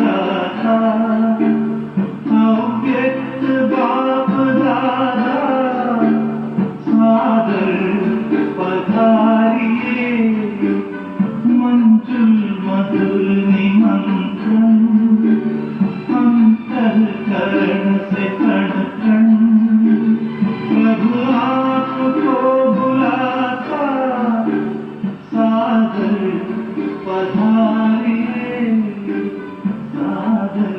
बुलाता, अव्यक्त बाप दादा सादर पधारिए, मंजुल मधुर निमंत्रण अंतःकरण से कण कण प्रभु आपको बुलाता, सादर पधारिए, सादर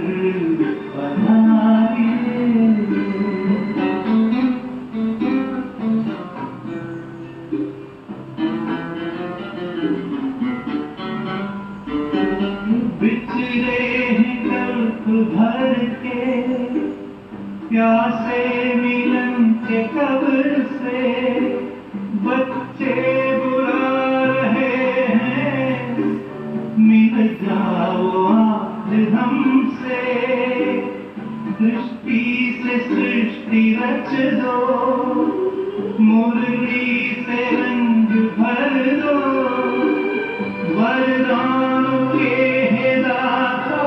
पधारिए। बिछड़े हैं कल्प भर के, प्यासे मिलन के कब्र से, बच्चे बुला रहे हैं, मिल जाओ आज हमसे, सृष्टि से सृष्टि रच दो, मुरली से रंग भर दो, वरदानों के हे दाता,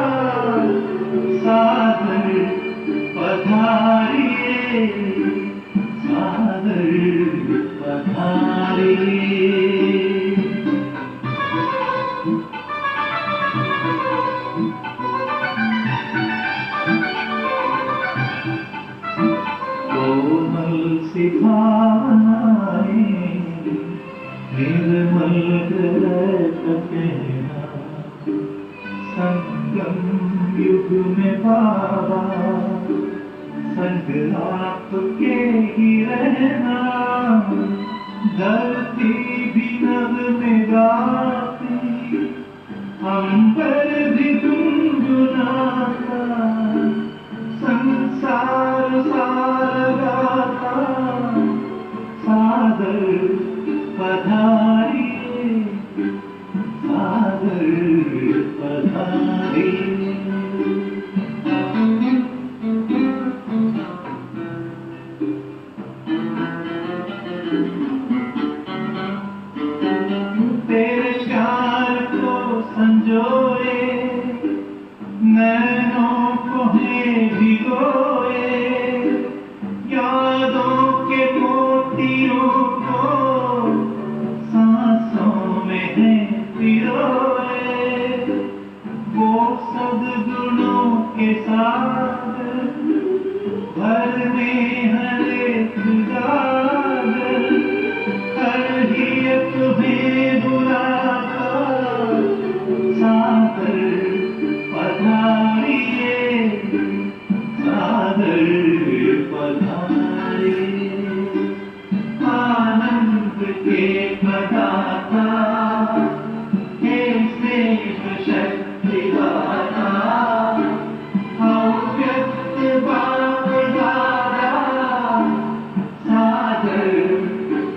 सादर पधारिए, सादर पधारिए। कोमल सी भावनाएं, निर्मल गलत कहना, संगम युग में बाबा, संग आपके ही रहना, धरती भी नभ में गाती, अंबर भी गुनगुनाता, संसार सार गाता, सादर पधारिए, सादर पधारिए। तेरे प्यार को संजोए, नैनों को है भिगोए, यादों के मोतियों को सांसों में है पिरोए, वो सद्गुणों के साथ भर में हर एक गागर, कर ही तुम्हें बुलाता, सादर पधारिए, सादर पधारिए। आनंद के प्रदाता, हे स्नेह शक्ति दाता, अव्यक्त बाप दादा, सादर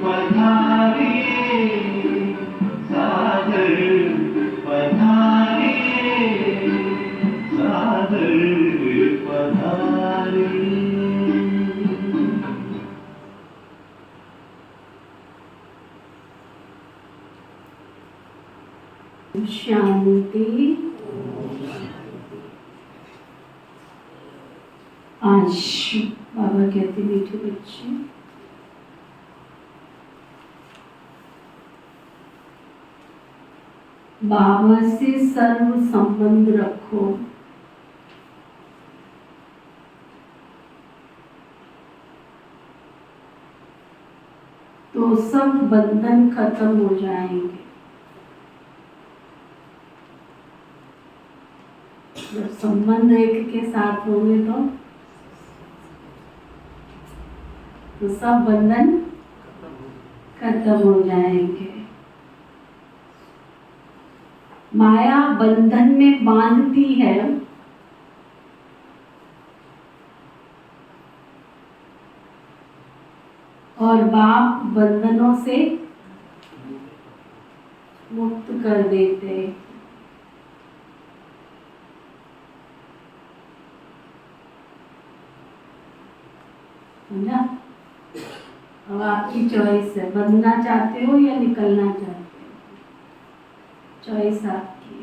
पधारिए, सादर पधारिए, सादर पधारिए। शांति। आज बाबा कहते मीठे बच्चे, बाबा से सर्व संबंध रखो, तो सब बंधन खत्म हो जाएंगे। जब संबंध एक के साथ होंगे तो सब बंधन खत्म हो जाएंगे। माया बंधन में बांधती है, और बाप बंधनों से मुक्त कर देते। समझा? अब आपकी चॉइस है, बंधना चाहते हो या निकलना चाहते हो, चॉइस आपकी।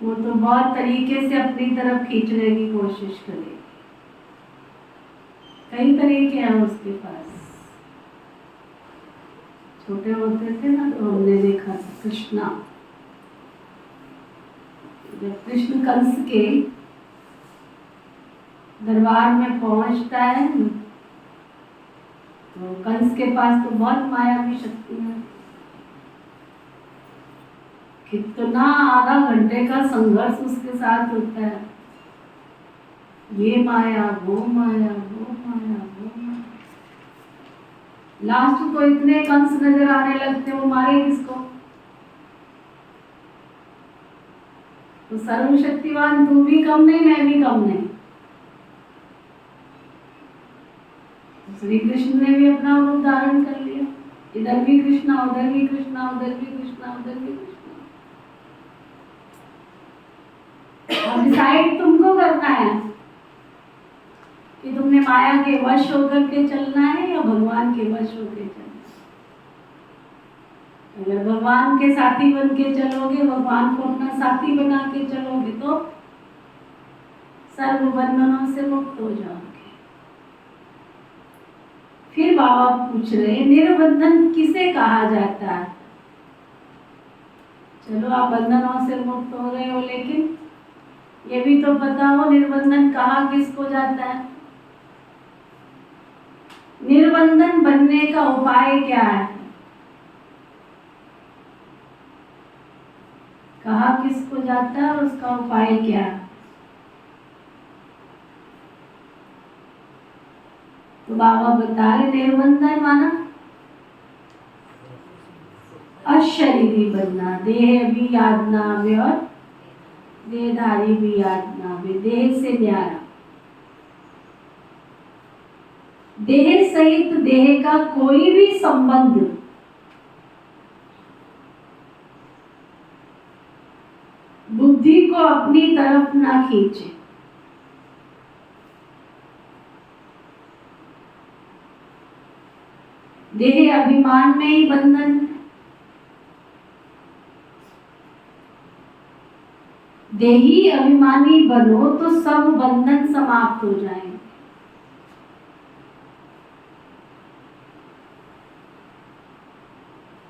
वो तो बहुत तरीके से अपनी तरफ खींचने की कोशिश करेगी। कई तरीके हैं उसके पास। छोटे होते थे ना तो हमने देखा था कृष्णा, जब कृष्ण कंस के दरबार में पहुंचता है तो कंस के पास तो बहुत मायावी शक्ति है। कितना आधा घंटे का संघर्ष उसके साथ होता है, ये माया वो माया वो माया वो माया। लास्ट तो इतने कंस नजर आने लगते वो मारे किसको। तो सर्वशक्तिवान तू भी कम नहीं मैं भी कम नहीं। तो श्री कृष्ण ने भी अपना रूप धारण कर लिया, इधर भी कृष्णा उधर भी कृष्णा उधर भी कृष्णा उधर भी कृष्णा। अब डिसाइड तुमको करना है कि तुमने माया के वश होकर के चलना है या भगवान के वश होकर चलना है। अगर भगवान के साथी बन के चलोगे, भगवान को अपना साथी बना के चलोगे तो सर्व बंधनों से मुक्त हो जाओगे। फिर बाबा पूछ रहे निर्बंधन किसे कहा जाता है। चलो आप बंधनों से मुक्त हो रहे हो, लेकिन ये भी तो पता हो निर्बंधन कहा किसको जाता है। निर्बंधन बनने का उपाय क्या है, कहा किसको जाता है और उसका उपाय क्या है। तो बाबा बता रहे निर्बंधन माना अशरीरी बनना, देह भी याद ना आवे और देहधारी भी याद ना आवे, देह से न्यारा। देह सहित देह का कोई भी संबंध बुद्धि को अपनी तरफ ना खींचे। देह अभिमान में ही बंधन है। देही अभिमानी बनो तो सब बंधन समाप्त हो जाएंगे।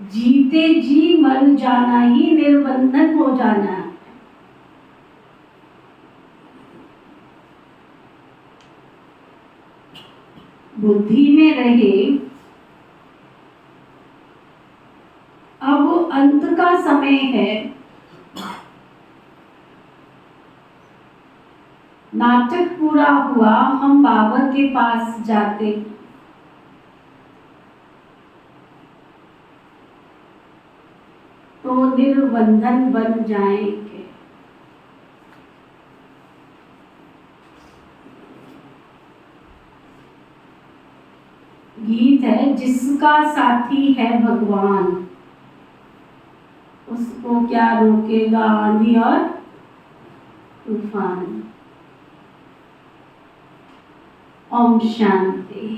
जीते जी मर जाना ही निर्बंधन हो जाना है। बुद्धि में रहे अब अंत का समय है, नाटक पूरा हुआ हम बाबा के पास जाते। तो निर्बंधन बन जाएंगे। गीत है जिसका साथी है भगवान उसको क्या रोकेगा आंधी और तूफान। ओम शांति।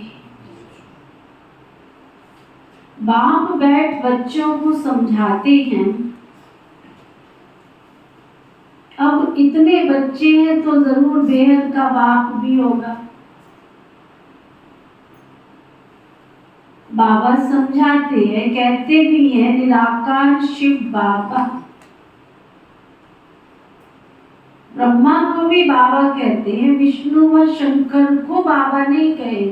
बाप बैठ बच्चों को समझाते हैं। अब इतने बच्चे हैं तो जरूर बेहद का बाप भी होगा। बाबा समझाते हैं, कहते भी हैं निराकार शिव बाबा। ब्रह्मा को भी बाबा कहते हैं, विष्णु व शंकर को बाबा नहीं कहे।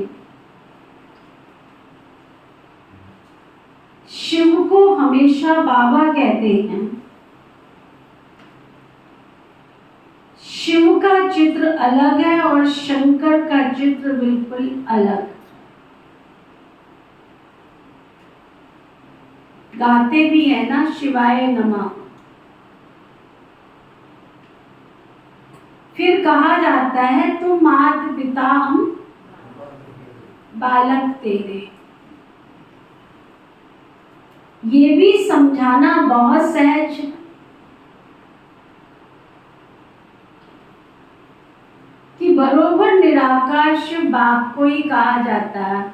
शिव को हमेशा बाबा कहते हैं। शिव का चित्र अलग है और शंकर का चित्र बिल्कुल अलग। गाते भी है ना शिवाय नमः। फिर कहा जाता है तुम माता पिता हम बालक तेरे। ये भी समझाना बहुत सहज कि बरोबर निराकार शिव बाप को ही कहा जाता है।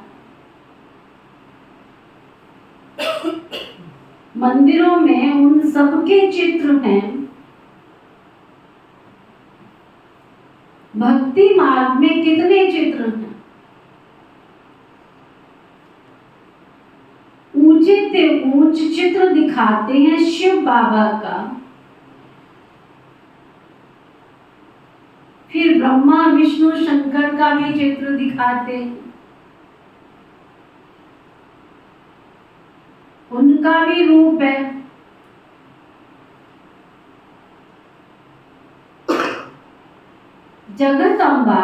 मंदिरों में उन सबके चित्र हैं भक्ति मार्ग में कितने चित्र हैं। ऊंचे से ऊंच चित्र दिखाते हैं शिव बाबा का, फिर ब्रह्मा विष्णु शंकर का भी चित्र दिखाते हैं, उनका भी रूप है। जगत अम्बा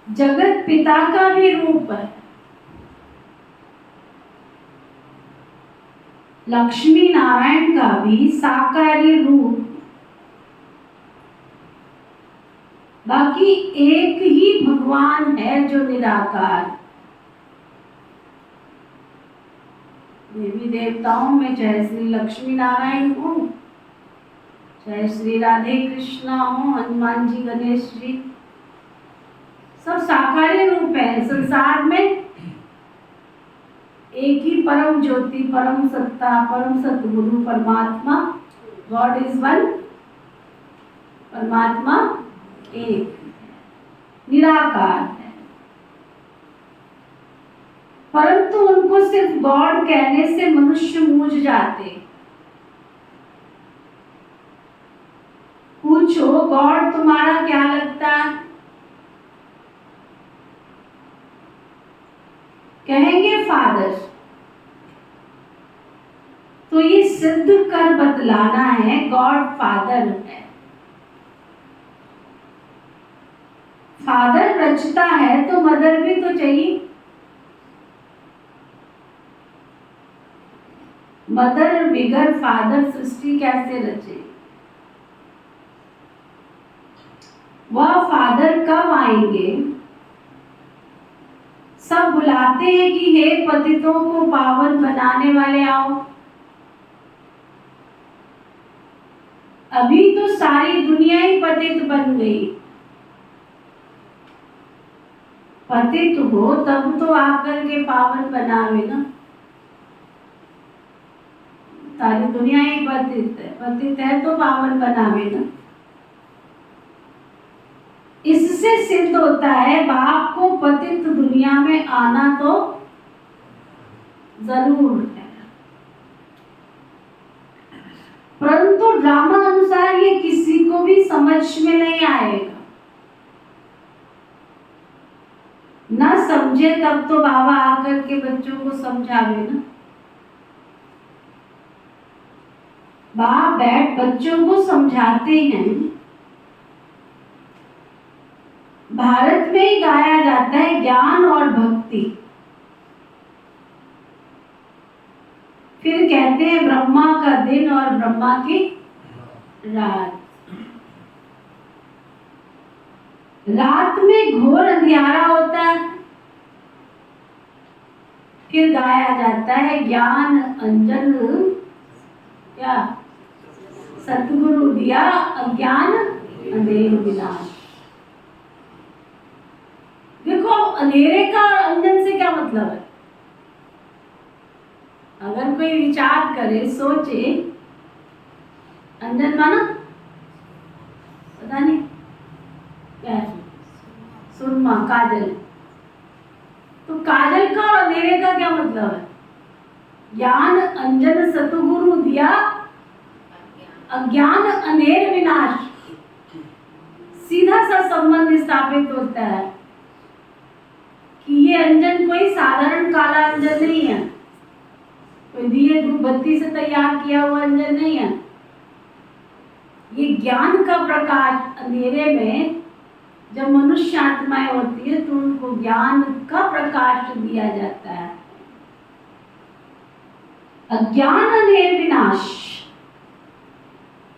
जगत पिता का भी रूप है। लक्ष्मी नारायण का भी साकारी रूप। बाकी एक ही भगवान है जो निराकार। देवी देवताओं में चाहे श्री लक्ष्मी नारायण हो, चाहे श्री राधे कृष्णा हो, हनुमान जी, गणेश जी, सब साकारी रूप है। संसार में एक ही परम ज्योति, परम सत्ता, परम सतगुरु परमात्मा, गॉड इज वन, परमात्मा एक, निराकार है। परंतु उनको सिर्फ गॉड कहने से मनुष्य मूझ जाते। पूछो गॉड तुम्हारा क्या लगता है, कहेंगे फादर। तो ये सिद्ध कर बतलाना है गॉड फादर है। फादर रचता है तो मदर भी तो चाहिए। मदर बिगर फादर सृष्टि कैसे रचे। वह फादर कब आएंगे। सब बुलाते हैं कि हे पतितों को पावन बनाने वाले आओ। अभी तो सारी दुनिया ही पतित बन गई। पतित हो तब तो आकर के पावन बनावे ना। सारी दुनिया ही पतित है तो पावन बनावे ना। इससे सिद्ध होता है बाप को पतित दुनिया में आना तो जरूर है। परंतु ड्रामा अनुसार ये किसी को भी समझ में नहीं आएगा। ना समझे तब तो बाबा आकर के बच्चों को समझावे ना। बाप बैठ बच्चों को समझाते हैं। भारत में ही गाया जाता है ज्ञान और भक्ति। फिर कहते हैं ब्रह्मा का दिन और ब्रह्मा की रात। रात में घोर अंधियारा होता है। फिर गाया जाता है ज्ञान अंजन क्या सतगुरु दिया, अज्ञान अंधेर विनाश। देखो अंधेरे का अंजन से क्या मतलब है। अगर कोई विचार करे, सोचे, अंजन माना पता नहीं क्या है, सुरमा, काजल। तो काजल का और अंधेरे का क्या मतलब है। ज्ञान अंजन सतगुरु दिया, अज्ञान अंधेर विनाश। सीधा सा संबंध स्थापित होता है कि ये अंजन कोई साधारण काला अंजन नहीं है, कोई दिए धूप बत्ती से तैयार किया हुआ अंजन नहीं है। ये ज्ञान का प्रकाश। अंधेरे में जब मनुष्य आत्माएं होती है तो उनको ज्ञान का प्रकाश दिया जाता है। अज्ञान अंधेर विनाश।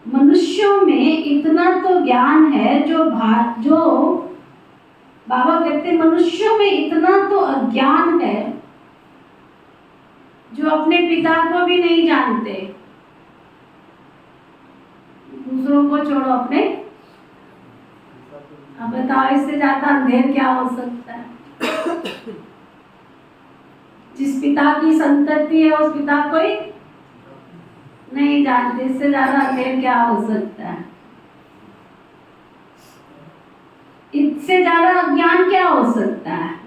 मनुष्यों में इतना तो ज्ञान है जो बाबा कहते मनुष्यों में इतना तो अज्ञान है जो अपने पिता को भी नहीं जानते। दूसरों को छोड़ो, अपने। अब बताओ इससे ज्यादा अंधेर क्या हो सकता है। जिस पिता की संतति है उस पिता को ही नहीं जानते। इससे ज्यादा अंधेर क्या हो सकता है। इससे ज्यादा अज्ञान क्या हो सकता है?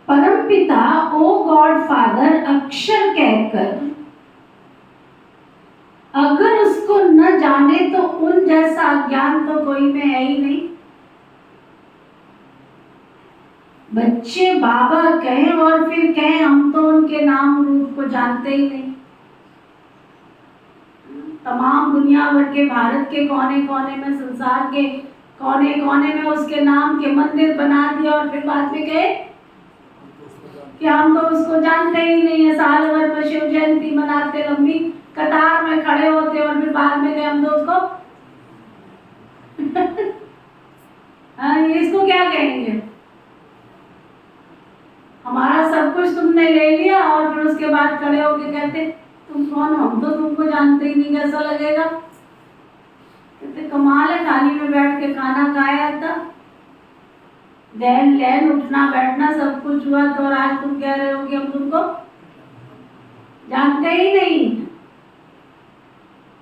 परम पिता ओ गॉड फादर अक्षर कहकर अगर उसको न जाने तो उन जैसा अज्ञान तो कोई में है ही नहीं। बच्चे बाबा कहें और फिर कहें हम तो उनके नाम रूप को जानते ही नहीं। तमाम दुनिया भर के, भारत के कोने कोने में, संसार के कोने कोने में उसके नाम के मंदिर बना दिया और फिर बाद में कहे कि हम तो उसको जानते ही नहीं है। साल भर में शिव जयंती मनाते, लंबी कतार में खड़े होते और फिर बाद में कहे हम तो उसको इसको क्या कहेंगे? हमारा सब कुछ तुमने ले लिया और फिर उसके बाद खड़े होके कहते तुम कौन हो? हम तो तुमको जानते ही नहीं। कैसा लगेगा? कहते कमाल है, थाली में बैठ के खाना खाया था, देन लेन उठना बैठना सब कुछ हुआ, तो आज तुम कह रहे हो कि हम तुमको जानते ही नहीं।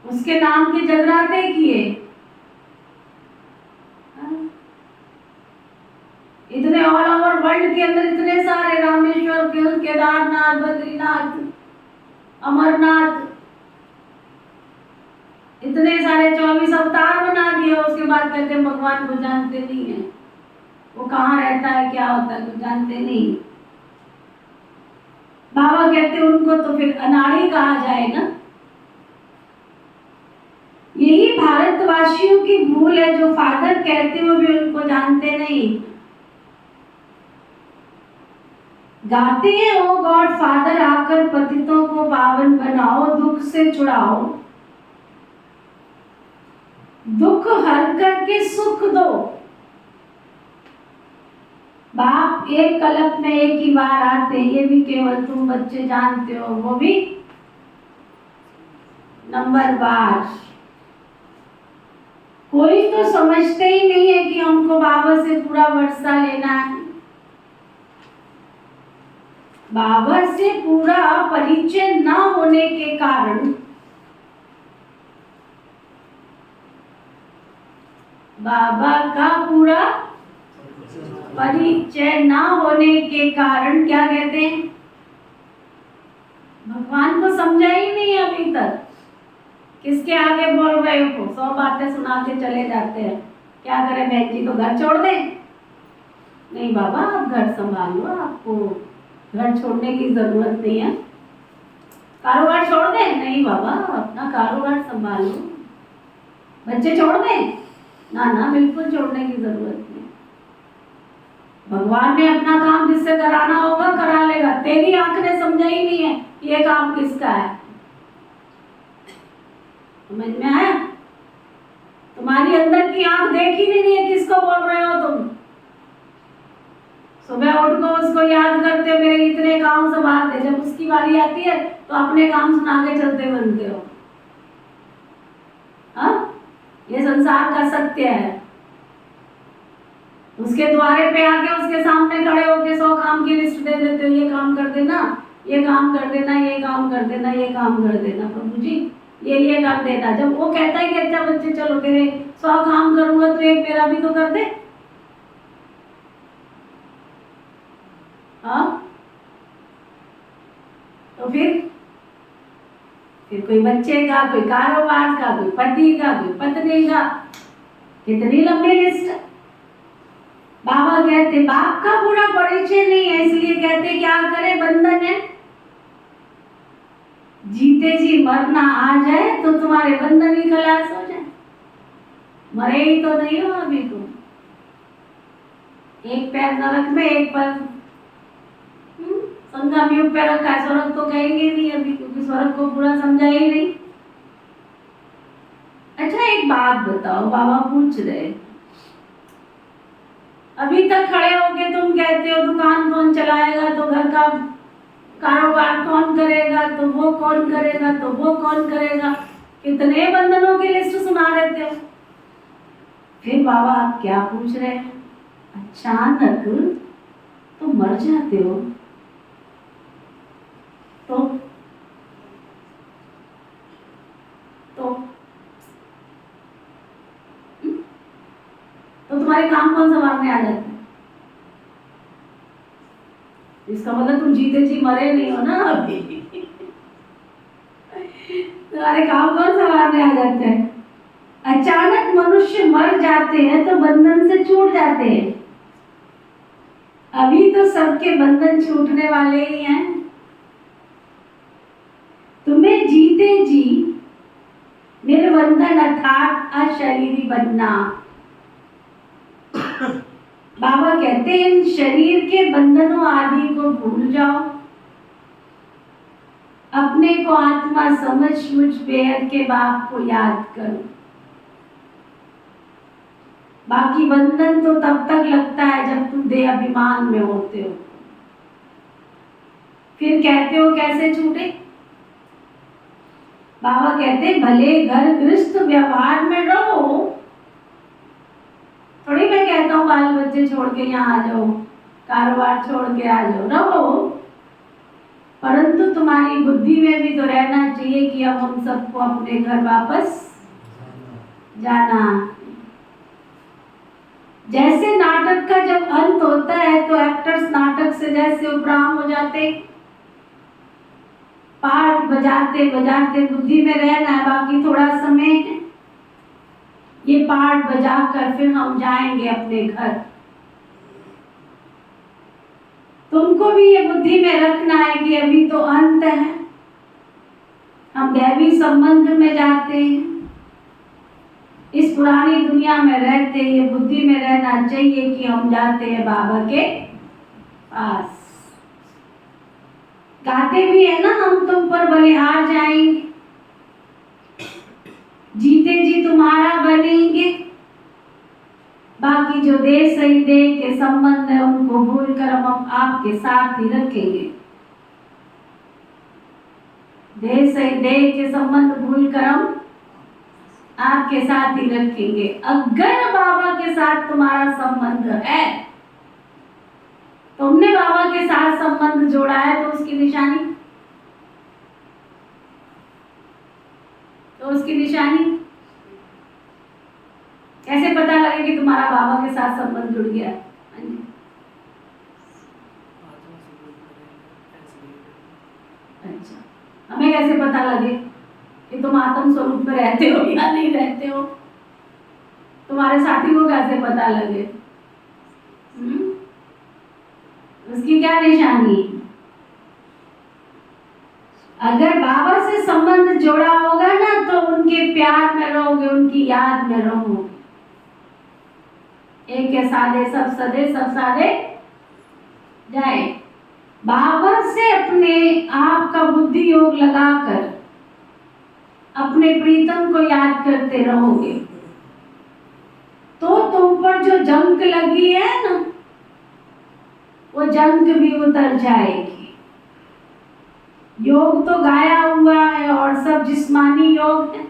उसके नाम के जगराते किए, इतने ऑल ओवर वर्ल्ड के अंदर इतने सारे रामेश्वर, केदारनाथ, बद्रीनाथ, अमरनाथ, इतने सारे 24 अवतार बना दिए। उसके बाद कहते हैं भगवान को जानते नहीं है, वो कहाँ रहता है, क्या होता है, कुछ जानते नहीं। बाबा कहते उनको तो फिर अनाड़ी कहा जाए ना। यही भारतवासियों की भूल है, जो फादर कहते हुए भी उनको जानते नहीं। गाते हैं ओ गॉड फादर आकर पतितों को पावन बनाओ, दुख से छुड़ाओ, दुख हर करके सुख दो। बाप एक कल्प में एक ही बार आते, ये भी केवल तुम बच्चे जानते हो, वो भी नंबर बार। कोई तो समझते ही नहीं है कि हमको बाबा से पूरा वर्षा लेना है। बाबा से पूरा परिचय न होने के कारण बाबा का पूरा परिचय न होने के कारण क्या कहते हैं? भगवान को समझा ही नहीं अभी तक। किसके आगे बोल रहे हो? 100 बातें सुना के चले जाते हैं। क्या करें बहन जी, तो घर छोड़ दें? नहीं बाबा, आप घर संभाल लो, आपको घर छोड़ने की जरूरत नहीं है। कारोबार छोड़ दें? नहीं बाबा, अपना कारोबार संभाल लो। बच्चे छोड़ दें? ना ना, बिल्कुल छोड़ने की जरूरत नहीं। भगवान ने अपना काम जिससे कराना होगा करा लेगा। तेरी आंख ने समझा ही नहीं है ये काम किसका है। समझ में आया? तुम्हारी अंदर की आंख देख ही नहीं है किसको बोल रहे हो तुम। सुबह उठ को उसको याद करते हो, मेरे इतने काम संभाल दे। जब उसकी बारी आती है तो अपने काम सुना के चलते बनते हो। हाँ, ये संसार का सत्य है। उसके द्वारे पे आके उसके सामने खड़े होके 100 काम की लिस्ट दे देते हो। ये काम कर देना, ये काम कर देना, ये काम कर देना, ये काम कर देना प्रभु जी, ये कर देना। जब वो कहता है कि अच्छा बच्चे चलो तेरे 100 काम करूंगा तो एक मेरा भी तो कर दे। हाँ, तो फिर कोई बच्चे का, कोई कारोबार का, कोई पति का, कोई पत्नी का, कितनी लंबी लिस्ट। बाबा कहते बाप का पूरा परिचय नहीं है, इसलिए कहते क्या करे, बंधन है। जीते जी मरना आ जाए तो तुम्हारे बंधन ही खलास हो जाए। मरे ही तो नहीं हो अभी तुम। एक पैर नरक में, एक पैर संगम युग पे रखा है। स्वर्ग तो कहेंगे नहीं अभी, क्योंकि स्वर्ग को पूरा समझा ही नहीं। अच्छा एक बात बताओ, बाबा पूछ रहे, अभी तक खड़े होके तुम कहते हो दुकान कौन चलाएगा, तो घर का कारोबार कौन करेगा, तो वो कौन करेगा, तो वो कौन करेगा। कितने बंधनों की लिस्ट सुना देते हो। फिर बाबा आप क्या पूछ रहे हैं? अचानक तो मर जाते हो तो तुम्हारे काम कौन संभालने आ जाता है? इसका मतलब तुम जीते जी मरे नहीं हो ना अभी। तुम्हारे काम कौन संभालने आ जाते हैं? अचानक मनुष्य मर जाते हैं तो बंधन से छूट जाते हैं। अभी तो सबके बंधन छूटने वाले ही हैं। तुम्हें जीते जी निर्बंधन अर्थात अशरीरी बनना। बाबा कहते हैं इन शरीर के बंधनों आदि को भूल जाओ, अपने को आत्मा समझ मुझ बेहद के बाप को याद करो। बाकी बंधन तो तब तक लगता है जब तुम देह अभिमान में होते हो। फिर कहते हो कैसे छूटे? बाबा कहते भले घर गृहस्थ व्यवहार में रहो, थोड़ी मैं कहता हूँ बाल बच्चे छोड़ के यहाँ आ जाओ, कारोबार छोड़ के आ जाओ, रहो, परंतु तुम्हारी बुद्धि में भी तो रहना चाहिए कि अब हम सबको अपने घर वापस जाना। जैसे नाटक का जब अंत होता है तो एक्टर्स नाटक से जैसे उपराम हो जाते, पाठ बजाते बजाते बुद्धि में रहना है, बाकी थोड़ा समय है, ये पाठ बजाकर फिर हम जाएंगे अपने घर। तुमको भी ये बुद्धि में रखना है कि अभी तो अंत है, हम दैवी संबंध में जाते हैं, इस पुरानी दुनिया में रहते ये बुद्धि में रहना चाहिए कि हम जाते हैं बाबा के पास। गाते भी है ना हम तुम पर बलिहार जाएंगे, जीते जी तुम्हारा बनेंगे, बाकी जो देह सही देह के संबंध है उनको भूलकर हम आपके साथ ही रखेंगे। देह सही देह के संबंध भूलकर हम आपके साथ ही रखेंगे। अगर बाबा के साथ तुम्हारा संबंध है, तुमने बाबा के साथ संबंध जोड़ा है, तो उसकी निशानी, कैसे पता लगे कि तुम्हारा बाबा के साथ संबंध जुड़ गया? अच्छा, हमें कैसे पता लगे कि तुम आत्म स्वरूप में रहते हो या नहीं रहते हो? तुम्हारे साथी को कैसे पता लगे? उसकी क्या निशानी? अगर बाबा से संबंध जोड़ा होगा ना तो उनके प्यार में रहोगे, उनकी याद में रहोगे। एक के साधे सब सदे, सब साधे जाए। बाबा से अपने आप का बुद्धि योग लगाकर अपने प्रीतम को याद करते रहोगे तो तुम पर जो जंग लगी है ना, वो जंग भी उतर जाएगी। योग तो गाया हुआ है और सब जिस्मानी योग है,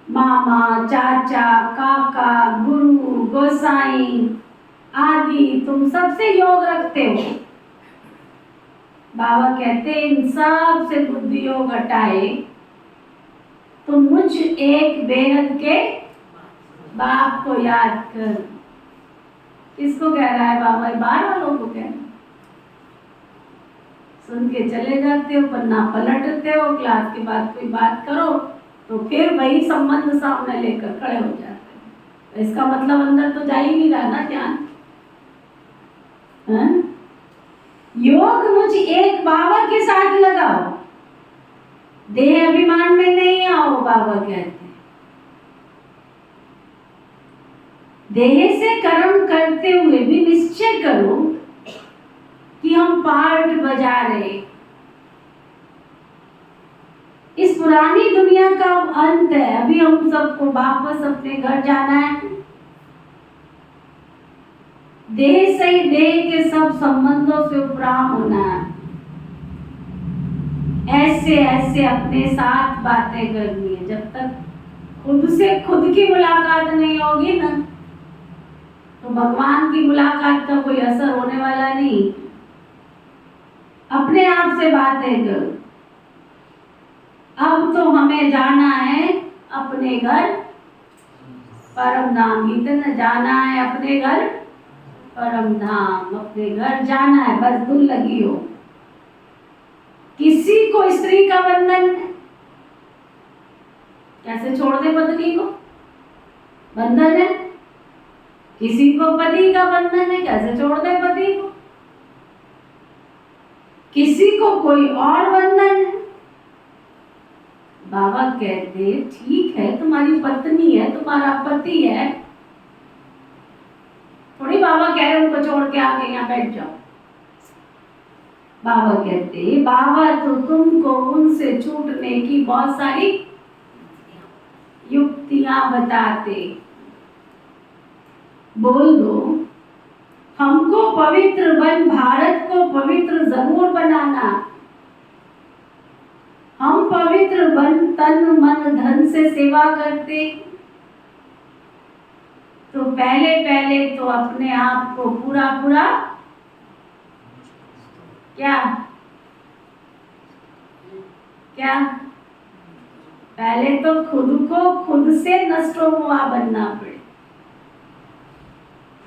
मामा, चाचा, काका, गुरु, गोसाई आदि तुम सबसे योग रखते हो। बाबा कहते इन सब से बुद्धि योग हटाए तो मुझ एक बेहद के बाप को याद कर। किसको कह रहा है बाबा? बाहर वालों को कह रहा है। सुन के चले जाते हो, पन्ना पलटते हो, क्लास के बाद कोई बात करो तो फिर वही संबंध सामने लेकर खड़े हो जाते हैं। तो इसका मतलब अंदर तो जा ही नहीं रहा ना ज्ञान। योग मुझ एक बाबा के साथ लगाओ, देह अभिमान में नहीं आओ। बाबा कहते हैं देह से कर्म करते हुए भी निश्चय करो कि हम पार्ट बजा रहे। इस पुरानी दुनिया का अंत है, अभी हम सबको वापस अपने घर जाना है। देह से ही देह के सब संबंधों से उपराम होना है। ऐसे ऐसे अपने साथ बातें करनी है। जब तक खुद से खुद की मुलाकात नहीं होगी ना, तो भगवान की मुलाकात का कोई असर होने वाला नहीं। अपने आप से बातें करो। अब तो हमें जाना है अपने घर परम धाम। गीता न जाना है अपने घर परम धाम, अपने घर जाना है, बस धुन लगी हो। किसी को स्त्री का बंधन है, कैसे छोड़ दे पत्नी को, बंधन है। किसी को पति का बंधन है, कैसे छोड़ दे पति को। किसी को कोई और बंधन है। बाबा कहते ठीक है तुम्हारी पत्नी है, तुम्हारा पति है, थोड़ी बाबा कह रहे उनको छोड़ के आके यहाँ बैठ जाओ। बाबा कहते बाबा तो तुमको उनसे छूटने की बहुत सारी युक्तियां बताते। बोल दो हमको पवित्र बन, भारत को पवित्र जरूर बनाना। हम पवित्र बन तन मन धन से सेवा करते, तो पहले पहले तो अपने आप को पूरा पूरा क्या क्या पहले तो खुद को खुद से नष्टोमुआ बनना पड़े।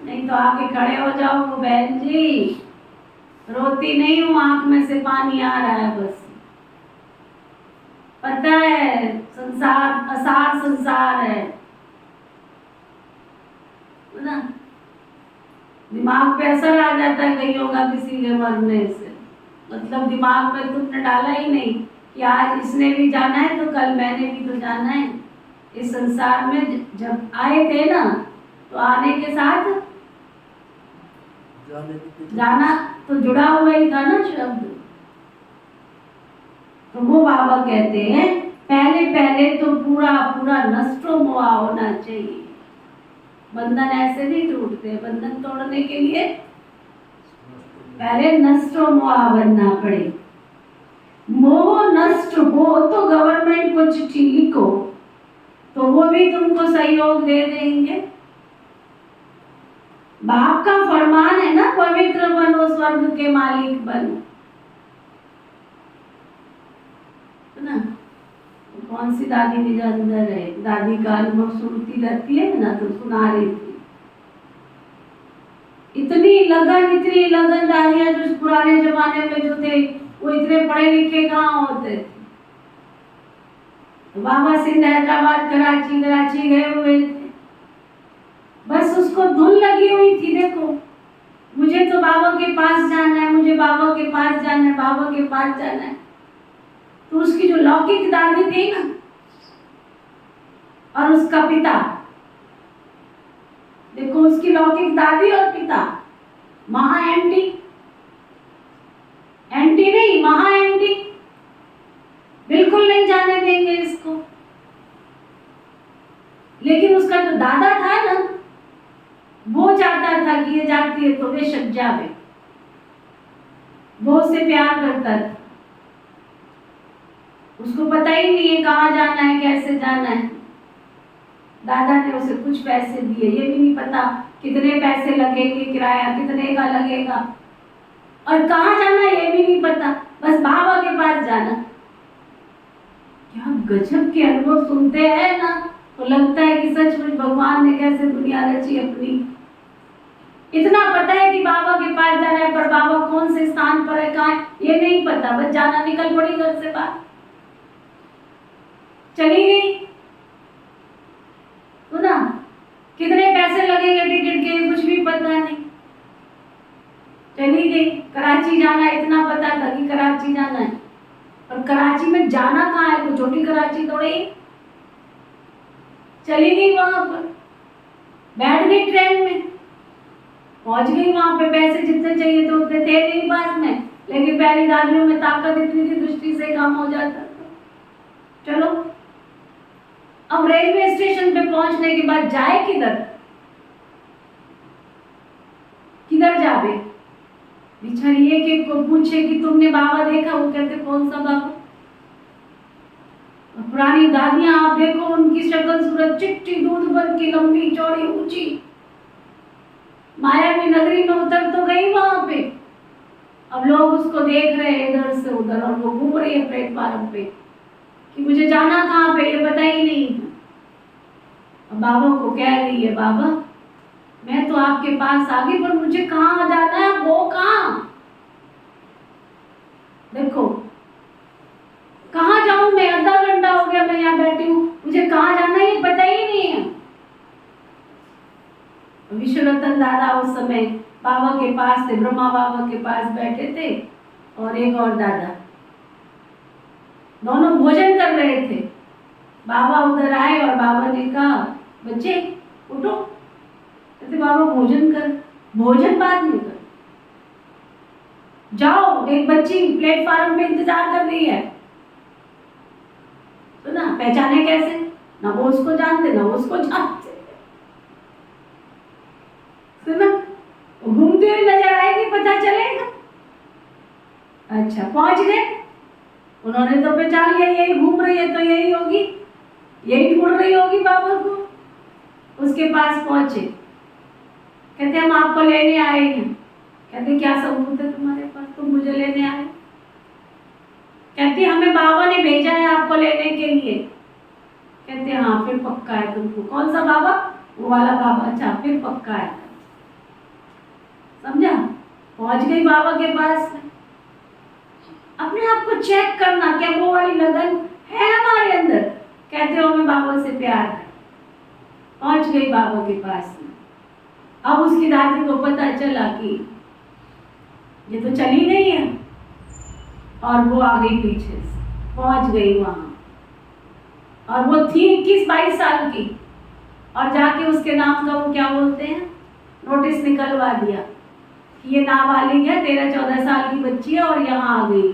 नहीं तो आके खड़े हो जाओ वो बहन जी रोती नहीं हूँ, आंख में से पानी आ रहा है बस। पता है संसार असार संसार है ना, दिमाग पे असर आ जाता है कईयों का किसी के मरने से। मतलब दिमाग में तुमने डाला ही नहीं कि आज इसने भी जाना है तो कल मैंने भी तो जाना है। इस संसार में जब आए थे ना तो आने के साथ जाना तो जुड़ा हुआ ही था ना शब्द। तो वो बाबा कहते हैं पहले पहले तो पूरा पूरा नष्टो मोआ होना चाहिए। बंधन ऐसे नहीं टूटते, बंधन तोड़ने के लिए पहले नष्टो मोआ बनना पड़े। मोह नष्ट हो तो गवर्नमेंट को चिट्ठी लिखो तो वो भी तुमको सहयोग दे देंगे। बाप का फरमान है ना पवित्र बनो स्वर्ग के मालिक बनो, ना। कौन सी दादी मेरे अंदर है, दादी का अनुभव सुनती रहती है ना तो सुना रही थी। इतनी लगन दादियां जो पुराने जमाने में जो थे वो इतने पढ़े लिखे कहाँ होते थे। तो बाबा सिंध हैदराबाद कराची गए हुए थे, बस उसको धुन लगी हुई थी। देखो मुझे तो बाबा के पास जाना है, मुझे बाबा के पास जाना है, बाबा के पास जाना है। तो उसकी जो लौकिक दादी थी ना और उसका पिता, देखो उसकी लौकिक दादी और पिता महा एंटी नहीं महा एंटी, बिल्कुल नहीं जाने देंगे इसको। लेकिन उसका जो दादा था ना वो चाहता था कि ये जाती है तो बेशक जावे, वो उससे प्यार करता था। उसको पता ही नहीं है कहाँ जाना है, कैसे जाना है। दादा ने उसे कुछ पैसे दिए, ये भी नहीं पता कितने पैसे लगेंगे, किराया कितने का लगेगा और कहाँ जाना है ये भी नहीं पता, बस बाबा के पास जाना। क्या गजब के अनुभव सुनते हैं ना तो लगता है कि सचमुच भगवान ने कैसे दुनिया रची अपनी। इतना पता है कि बाबा के पास जाना है, पर बाबा कौन से स्थान पर है, कहाँ है ये नहीं पता, बस जाना, निकल पड़ी घर से बाहर, चली गई। तो ना कितने पैसे लगेंगे टिकट के कुछ भी पता नहीं, चली गई। कराची जाना है इतना पता था कि कराची जाना है, और कराची में जाना कहाँ है, कोई छोटी कराची थोड़ी। चली गई वहां पर, बैठ गई ट्रेन में, पहुंच गई वहां पे। पैसे जितने चाहिए तो उतने थे नहीं पास में, लेकिन पहली दादियों में ताकत इतनी थी दृष्टि से काम हो जाता था। चलो अब रेलवे स्टेशन पे पहुंचने के बाद जाए किधर, किधर जावे। बेचारी एक को पूछे कि तुमने बाबा देखा, वो कहते कौन सा बाबा। पुरानी दादियां आप देखो उनकी शक्ल सूरत चिट्टी दूध भर की लंबी चौड़ी ऊंची, मायावी नगरी में उतर तो गई वहां पे। अब लोग उसको देख रहे हैं इधर से उधर और वो घूम रही है प्लेटफार्म पे कि मुझे जाना कहाँ पे ये पता ही नहीं। अब बाबा को कह रही है, बाबा मैं तो आपके पास आ गई, पर मुझे कहाँ जाना है, वो कहाँ? देखो कहाँ जाऊं मैं, आधा घंटा हो गया मैं यहाँ बैठी हूँ, मुझे कहाँ जाना है ये पता ही नहीं है। विश्वरतन दादा उस समय बाबा के पास थे, ब्रह्मा बाबा के पास बैठे थे और एक और दादा, दोनों भोजन कर रहे थे। बाबा उधर आए और बाबा ने कहा, बच्चे उठो। कहते बाबा भोजन कर। भोजन बाद में कर, जाओ एक बच्ची प्लेटफार्म पे इंतजार कर रही है। तो ना पहचाने कैसे, ना वो उसको जानते ना वो उसको जानते। सुना, घूमती हुई नजर आएगी, पता चलेगा। अच्छा पहुंच गए, उन्होंने तो पहचान लिया यही घूम रही है, तो यही होगी, यही ढूंढ रही होगी बाबा को। उसके पास पहुंचे, कहते हम आपको लेने आए हैं। कहते क्या सबूत है तुम्हारे पास, तुम मुझे लेने आए? कहती हमें बाबा ने भेजा है आपको लेने के लिए। कहते हाँ फिर पक्का है तुमको। कौन सा बाबा? वो वाला बाबा। अच्छा फिर पक्का है, समझा? पहुंच गई बाबा के पास। अपने आप को चेक करना, क्या वो वाली लगन है हमारे अंदर? कहते हो हमें बाबा से प्यार है। पहुंच गई बाबा के पास में। अब उसकी दादी को पता चला कि ये तो चली गई है, और वो आ गई पीछे से, पहुंच गई वहां, और वो थी 21-22 साल की, और जाके उसके नाम का वो क्या बोलते हैं, नोटिस निकलवा दिया कि ये नाबालिग है, 13-14 साल की बच्ची है और यहाँ आ गई।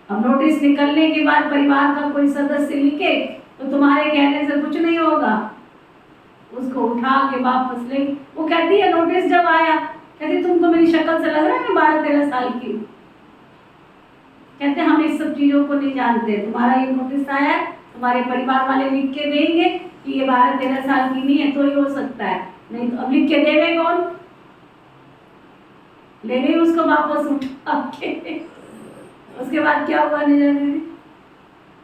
अब नोटिस निकलने के बाद परिवार का कोई सदस्य लिखे तो तुम्हारे कहने से कुछ नहीं होगा, उसको उठा के वापस ले। वो कहती है नोटिस जब आया, कहती तुमको मेरी शक्ल से लग रहा है मैं 12-13 साल की हूँ। कहते हम इस सब चीजों को नहीं जानते, तुम्हारा ये नोटिस आया है, तुम्हारे परिवार वाले लिख के देंगे कि ये 12-13 साल की नहीं है तो ही हो सकता है, नहीं तो अब लिख के देवे कौन? ले गई उसको वापस उठा के। उसके बाद क्या हुआ निजा दीदी?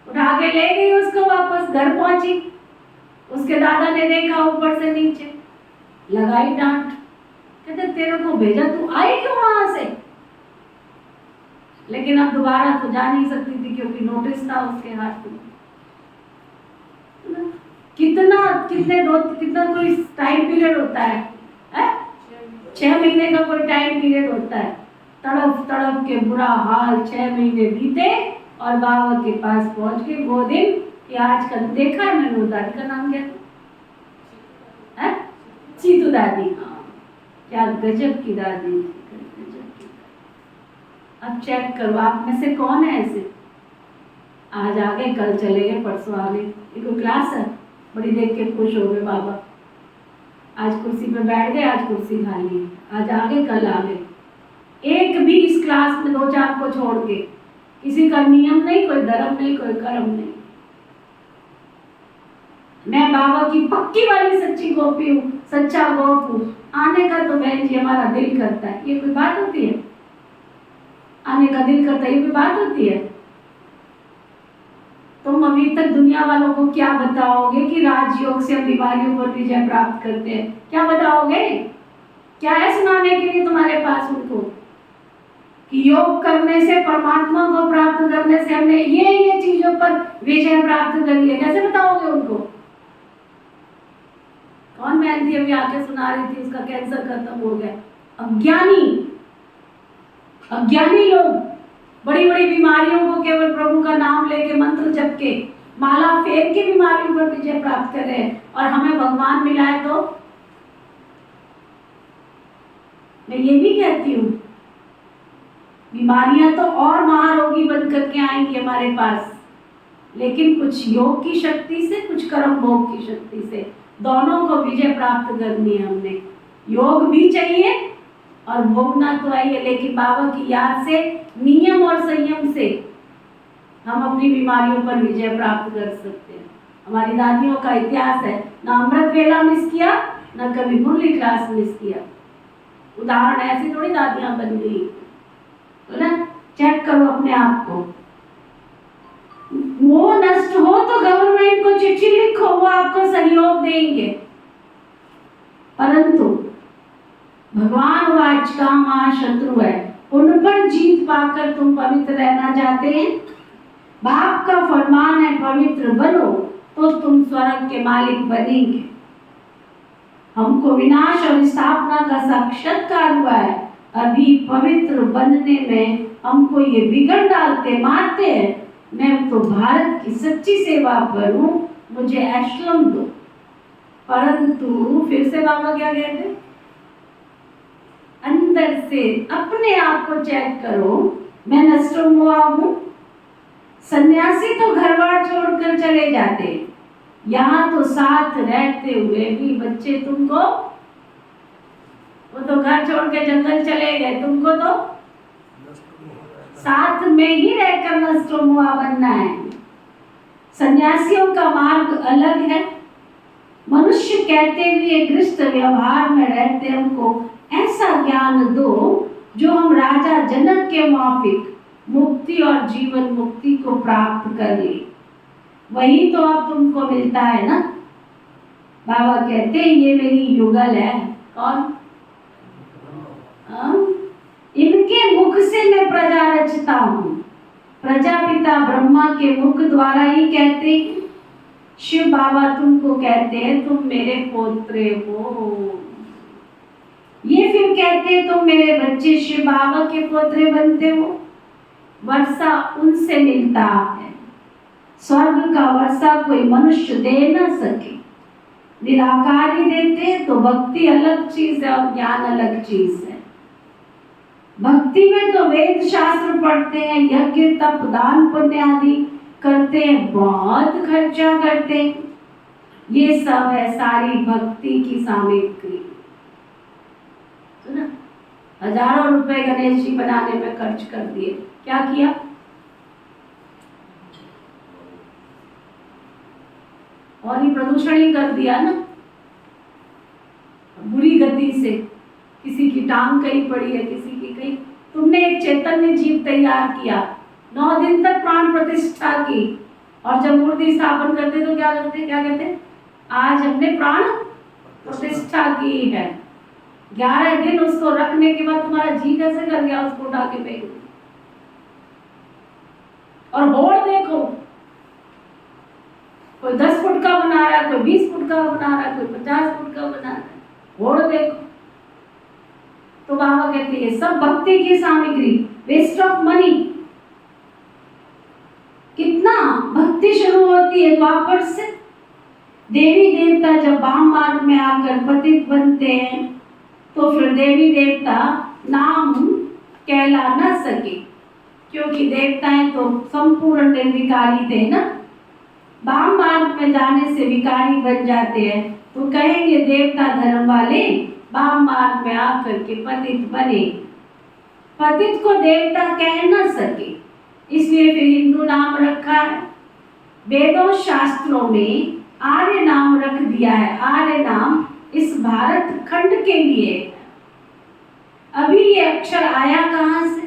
उठा के ले गई उसको वापस, घर पहुंची। उसके दादा ने देखा ऊपर से नीचे, लगाई डांट। कहते तेरे को भेजा, तू आई क्यों वहां से? लेकिन अब दोबारा तो जा नहीं सकती थी क्योंकि नोटिस था उसके हाथ में। कितना कोई टाइम पीरियड होता है, 6 महीने का कोई टाइम पीरियड होता है। तड़प तड़प के बुरा हाल 6 महीने बीते और बाबा के पास पहुंच के वो दिन कि आज कल देखा है मैंने, उस दादी का नाम क्या था? सीतू दादी। हाँ क्या गजब की दादी, गजब की। अब चेक करो आप में से कौन है ऐसे, आज आ गए कल चले गए, परसों आ गए। एक क्लास है, बड़ी देख के खुश हो गए बाबा, आज कुर्सी पे बैठ गए, आज कुर्सी खाली है, आज आ गए कल आ गए। एक भी इस क्लास में 2-4 को छोड़ के किसी का नियम नहीं, कोई धर्म नहीं, कोई कर्म नहीं। मैं बाबा की पक्की वाली सच्ची गोपी हूँ, सच्चा गोप हूँ। आने का तो बहन जी हमारा दिल करता है, ये कोई बात होती है? आने का दिल करता है, ये कोई बात होती है? तुम अभी तक दुनिया वालों को क्या बताओगे कि राजयोग से हम बीमारियों पर विजय प्राप्त करते हैं? क्या बताओगे? क्या है सुनाने के लिए तुम्हारे पास उनको कि योग करने से, परमात्मा को प्राप्त करने से हमने ये चीजों पर विजय प्राप्त करी है? कैसे बताओगे उनको? कौन बहन थी अभी आके सुना रही थी उसका कैंसर खत्म हो गया? अज्ञानी लोग बड़ी बड़ी बीमारियों को केवल प्रभु का नाम लेके, मंत्र जप के, माला फेर के बीमारियों पर विजय प्राप्त कर रहे हैं, और हमें भगवान मिला है। तो मैं ये भी कहती हूँ बीमारियां तो और महारोगी बन करके आएंगी हमारे पास, लेकिन कुछ योग की शक्ति से, कुछ कर्म भोग की शक्ति से, दोनों को विजय प्राप्त करनी है हमने। योग भी चाहिए और भोगना तो आइए, लेकिन बाबा की याद से, नियम और संयम से हम अपनी बीमारियों पर विजय प्राप्त कर सकते हैं। हमारी दादियों का इतिहास है, ना अमृत वेला मिस किया, ना कभी मुरली क्लास मिस किया। उदाहरण ऐसी थोड़ी दादियां बन गई, तो ना चेक करो अपने आप को। वो नष्ट हो तो गवर्नमेंट को उनको चिट्ठी लिखो, वो आपको सहयोग देंगे। परंतु भगवान वो आज का महाशत्रु है, उन पर जीत पाकर तुम पवित्र रहना चाहते हैं। बाप का फरमान है पवित्र बनो, तो तुम स्वर्ग के मालिक बनेंगे। हमको विनाश और स्थापना का साक्षात्कार हुआ है, अभी पवित्र बनने में हमको ये बिगड़ डालते, मारते हैं। मैं तो भारत की सच्ची सेवा पर हूँ, मुझे एशलम दो। परंतु फिर से बाबा क्या कहते, अंदर से अपने आप को चेक करो, मैं नष्ट हुआ हूँ। सन्यासी तो घर बार छोड़कर चले जाते, यहाँ तो साथ रहते हुए भी बच्चे तुमको, वो तो घर छोड़ के जंगल चले गए, तुमको तो साथ में ही रहकर नष्ट हुआ बनना है। सन्यासियों का मार्ग अलग है। मनुष्य कहते हुए गृहस्थ व्यवहार में रहते हमको ऐसा ज्ञान दो जो हम राजा जनक के माफिक मुक्ति और जीवन मुक्ति को प्राप्त कर ले। वही तो अब तुमको मिलता है ना। बाबा कहते हैं ये मेरी युगल है। कौन? इनके मुख से मैं प्रजा रचता हूँ। प्रजापिता ब्रह्मा के मुख द्वारा ही कहते हैं। शिव बाबा तुमको कहते हैं तुम मेरे पोत्रे हो। ये फिर कहते हैं तुम मेरे बच्चे शिव बाबा के पोत्रे बनते हो। वर्षा उनसे मिलता है, स्वर्ग का वर्षा कोई मनुष्य दे न सके। निराकार ही देते, तो भक्ति अलग चीज है और ज्ञान अलग चीज है। भक्ति में तो वेद शास्त्र पढ़ते हैं, यज्ञ तप दान पुण्य आदि करते हैं, बहुत खर्चा करते हैं। ये सब है सारी भक्ति की सामग्री। सुना, हजारों रुपए गणेश जी बनाने में खर्च कर दिए, क्या किया? और ही प्रदूषण ही कर दिया ना, बुरी गति से। किसी की टांग कहीं पड़ी है, किसी की कहीं। तुमने एक चैतन्य जीव तैयार किया, 9 दिन तक प्राण प्रतिष्ठा की, और जब मूर्ति स्थापन करते तो क्या करते, क्या कहते? आज हमने प्राण प्रतिष्ठा की है। 11 दिन उसको रखने के बाद तुम्हारा जी कैसे कर गया उसको उठा के फेंक। और होड़ देखो, कोई 10 फुट का बना रहा है, कोई 20 फुट का बना रहा है, कोई 50 फुट का बना रहा है। होड़ देखो। तो बाबा कहते हैं सब भक्ति की सामग्री, वेस्ट ऑफ मनी। कितना भक्ति शुरू होती है द्वापर से। देवी देवता जब वाम मार्ग में आकर पतित बनते हैं तो फिर देवी देवता नाम कहला न सके, क्योंकि देवताएं तो संपूर्ण निर्विकारी थे ना। वाम मार्ग में जाने से विकारी बन जाते हैं, तो कहेंगे देवता धर्म वाले वाम मार्ग में आकर के पतित बने। पतित को देवता कह न सके, इसलिए फिर हिंदू नाम रखा है। वेदों शास्त्रों में आर्य नाम रख दिया है। आर्य नाम इस भारत खंड के लिए। अभी ये अक्षर आया कहाँ से?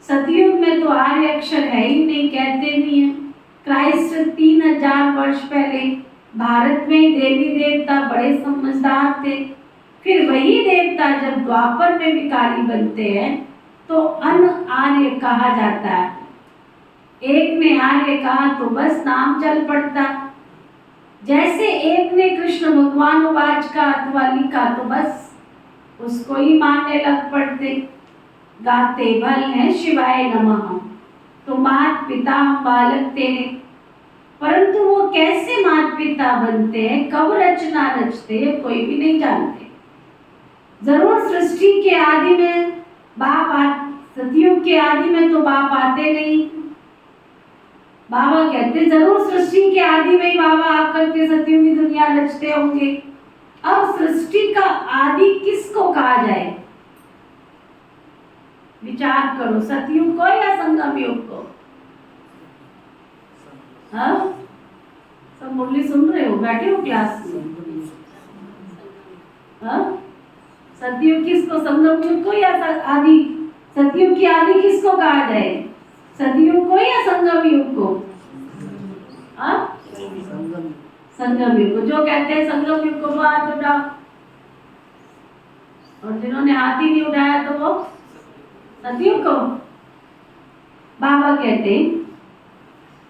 सतयुग में तो आर्य अक्षर है ही नहीं, कहते भी हैं। क्राइस्ट 3000 वर्ष पहले भारत में देवी देवता बड़े समझदार थे। फिर वही देवता जब द्वापर में विकारी बनते हैं तो अन आर्य कहा जाता है। एक ने आर्य कहा तो बस नाम चल पड़ता। जैसे एक ने कृष्ण भगवान वाच का अथवा लिखा तो बस उसको ही मानने लग पड़ते। गाते भल है शिवाय नमः, तो मात पिता हम बालक तेरे। परंतु वो कैसे मात पिता बनते हैं, कब रचना रचते हैं, कोई भी नहीं जानते। जरूर सृष्टि के आदि में बाप सतयुग के आदि में तो बाप आते नहीं। बाबा कहते जरूर सृष्टि के आदि में ही बाबा आकर के सतयुगी दुनिया रचते होंगे। अब सृष्टि का आदि किसको कहा जाए? विचार करो, सतयुग को या संगम युग को? हाँ, सब मुरली सुन रहे हो, बैठे हो क्लास में? हाँ, सतयुग किसको, संगम युग को या आदि? सतयुग की आदि किसको कहा जाए? सतयुग को या संगम युग को? हाँ, संगम युग। जो कहते हैं संगम युग को हाथ उठाओ, और जिन्होंने हाथ ही नहीं उठाया तो वो सतयुग को। बाबा कहते हैं